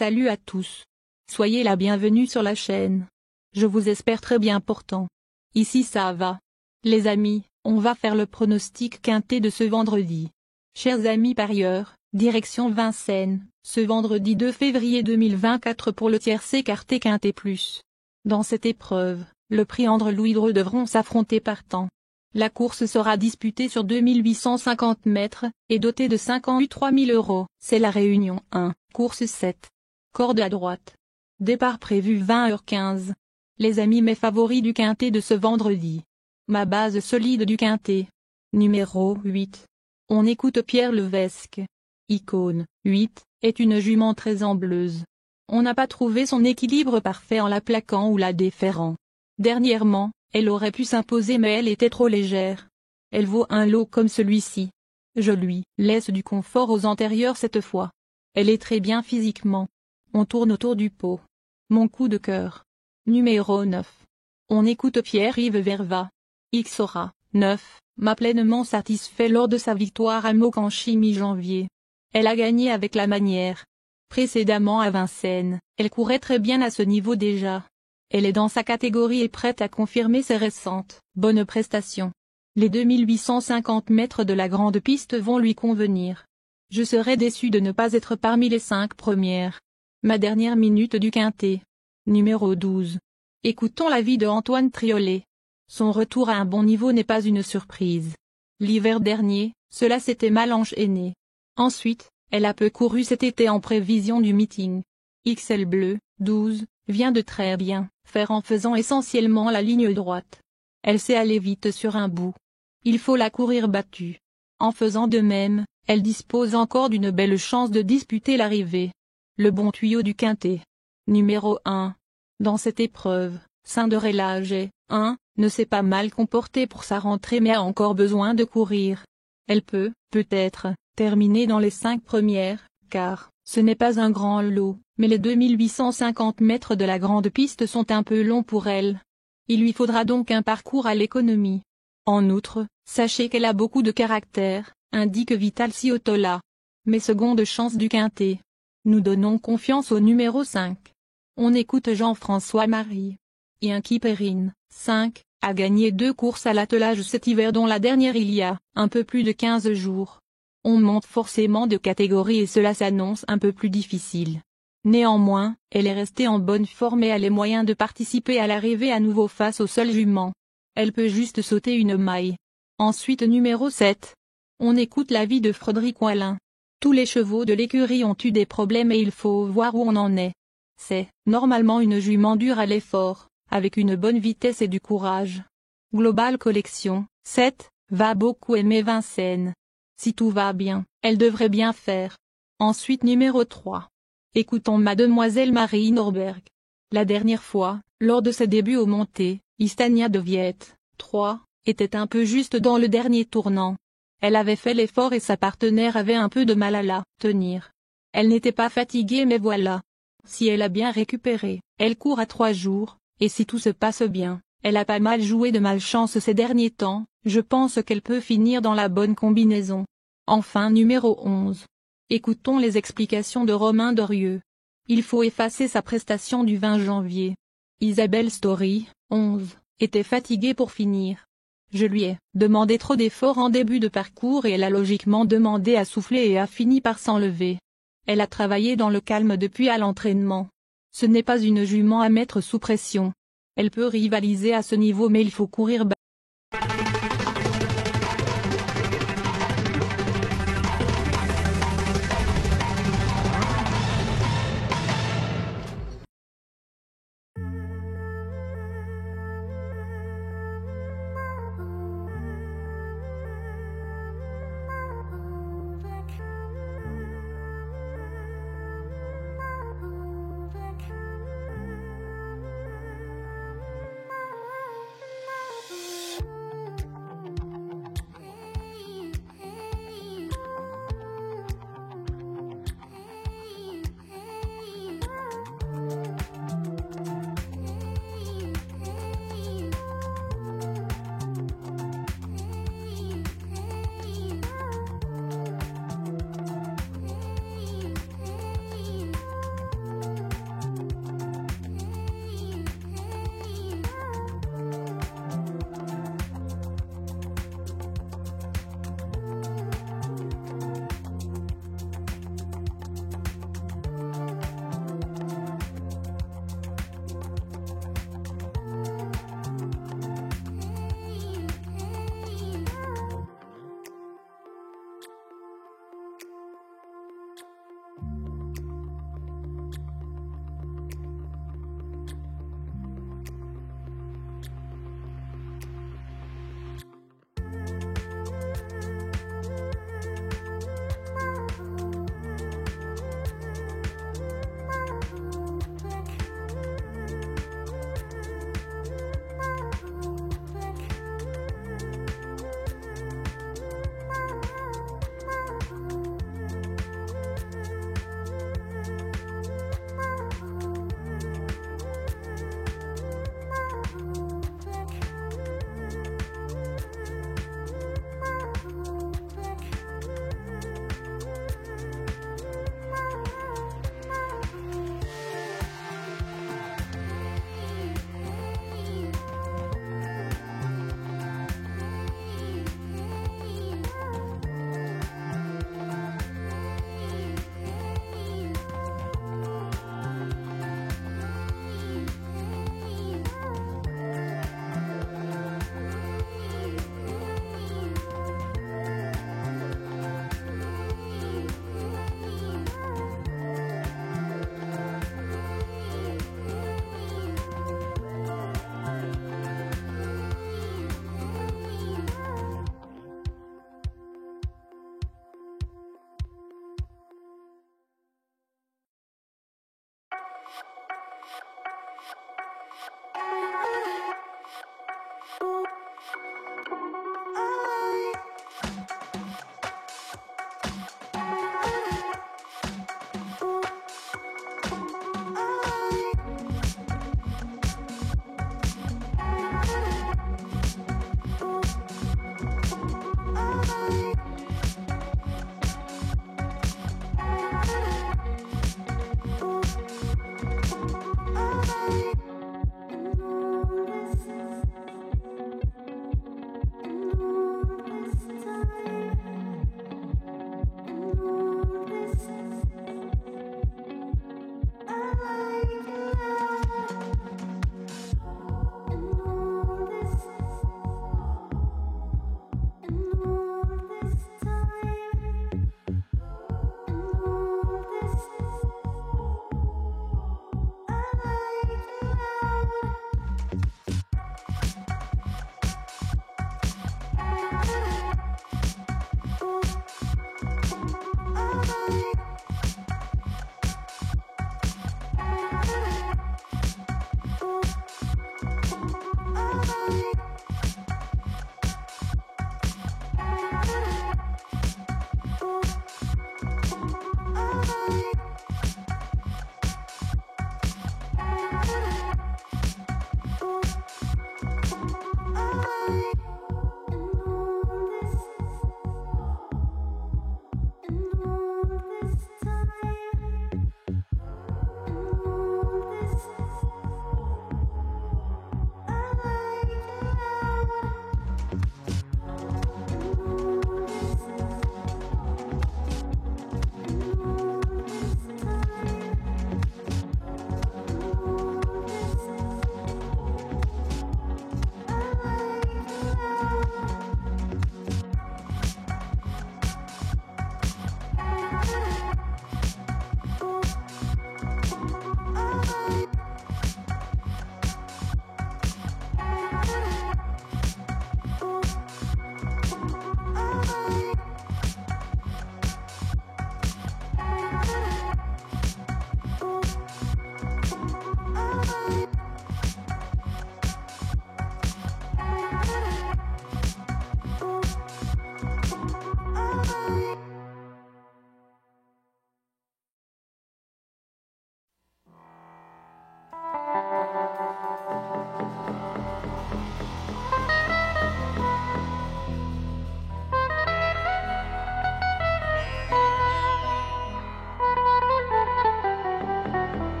Salut à tous. Soyez la bienvenue sur la chaîne. Je vous espère très bien portant. Ici ça va. Les amis, on va faire le pronostic quintet de ce vendredi. Chers amis parieurs, direction Vincennes, ce vendredi 2 février 2024 pour le tiercé écarté quintet plus. Dans cette épreuve, le prix André Louis Dreux devront s'affronter par temps. La course sera disputée sur 2850 mètres, et dotée de 53 000 €. C'est la Réunion 1, course 7. Corde à droite. Départ prévu 20h15. Les amis mes favoris du quintet de ce vendredi. Ma base solide du quintet. Numéro 8. On écoute Pierre Levesque. Icône, 8, est une jument très ambleuse. On n'a pas trouvé son équilibre parfait en la plaquant ou la déférant. Dernièrement, elle aurait pu s'imposer mais elle était trop légère. Elle vaut un lot comme celui-ci. Je lui laisse du confort aux antérieurs cette fois. Elle est très bien physiquement. On tourne autour du pot. Mon coup de cœur. Numéro 9. On écoute Pierre-Yves Verva. Xora, 9, m'a pleinement satisfait lors de sa victoire à Mokanchi mi-janvier. Elle a gagné avec la manière. Précédemment à Vincennes, elle courait très bien à ce niveau déjà. Elle est dans sa catégorie et prête à confirmer ses récentes bonnes prestations. Les 2850 mètres de la grande piste vont lui convenir. Je serais déçu de ne pas être parmi les 5 premières. Ma dernière minute du quintet. Numéro 12. Écoutons l'avis de Antoine Triolet. Son retour à un bon niveau n'est pas une surprise. L'hiver dernier, cela s'était mal enchaîné. Ensuite, elle a peu couru cet été en prévision du meeting. XL Bleu, 12, vient de très bien faire en faisant essentiellement la ligne droite. Elle sait aller vite sur un bout. Il faut la courir battue. En faisant de même, elle dispose encore d'une belle chance de disputer l'arrivée. Le bon tuyau du quintet. Numéro 1. Dans cette épreuve, Cinderella G, 1, ne s'est pas mal comportée pour sa rentrée mais a encore besoin de courir. Elle peut, peut-être, terminer dans les 5 premières, car ce n'est pas un grand lot, mais les 2850 mètres de la grande piste sont un peu longs pour elle. Il lui faudra donc un parcours à l'économie. En outre, sachez qu'elle a beaucoup de caractère, indique Vital Ciotola. Mes secondes chances du quintet. Nous donnons confiance au numéro 5. On écoute Jean-François Marie. Yankee Perrine, 5, a gagné 2 courses à l'attelage cet hiver dont la dernière il y a un peu plus de 15 jours. On monte forcément de catégorie et cela s'annonce un peu plus difficile. Néanmoins, elle est restée en bonne forme et a les moyens de participer à l'arrivée à nouveau face aux seules juments. Elle peut juste sauter une maille. Ensuite numéro 7. On écoute l'avis de Frédéric Wallin. Tous les chevaux de l'écurie ont eu des problèmes et il faut voir où on en est. C'est normalement une jument dure à l'effort, avec une bonne vitesse et du courage. Global Collection, 7, va beaucoup aimer Vincennes. Si tout va bien, elle devrait bien faire. Ensuite numéro 3. Écoutons Mademoiselle Marie Norberg. La dernière fois, lors de ses débuts au monté, Istania de Viette, 3, était un peu juste dans le dernier tournant. Elle avait fait l'effort et sa partenaire avait un peu de mal à la tenir. Elle n'était pas fatiguée mais voilà. Si elle a bien récupéré, elle court à 3 jours, et si tout se passe bien, elle a pas mal joué de malchance ces derniers temps, je pense qu'elle peut finir dans la bonne combinaison. Enfin numéro 11. Écoutons les explications de Romain Dorieux. Il faut effacer sa prestation du 20 janvier. Isabelle Story, 11, était fatiguée pour finir. Je lui ai demandé trop d'efforts en début de parcours et elle a logiquement demandé à souffler et a fini par s'enlever. Elle a travaillé dans le calme depuis à l'entraînement. Ce n'est pas une jument à mettre sous pression. Elle peut rivaliser à ce niveau mais il faut courir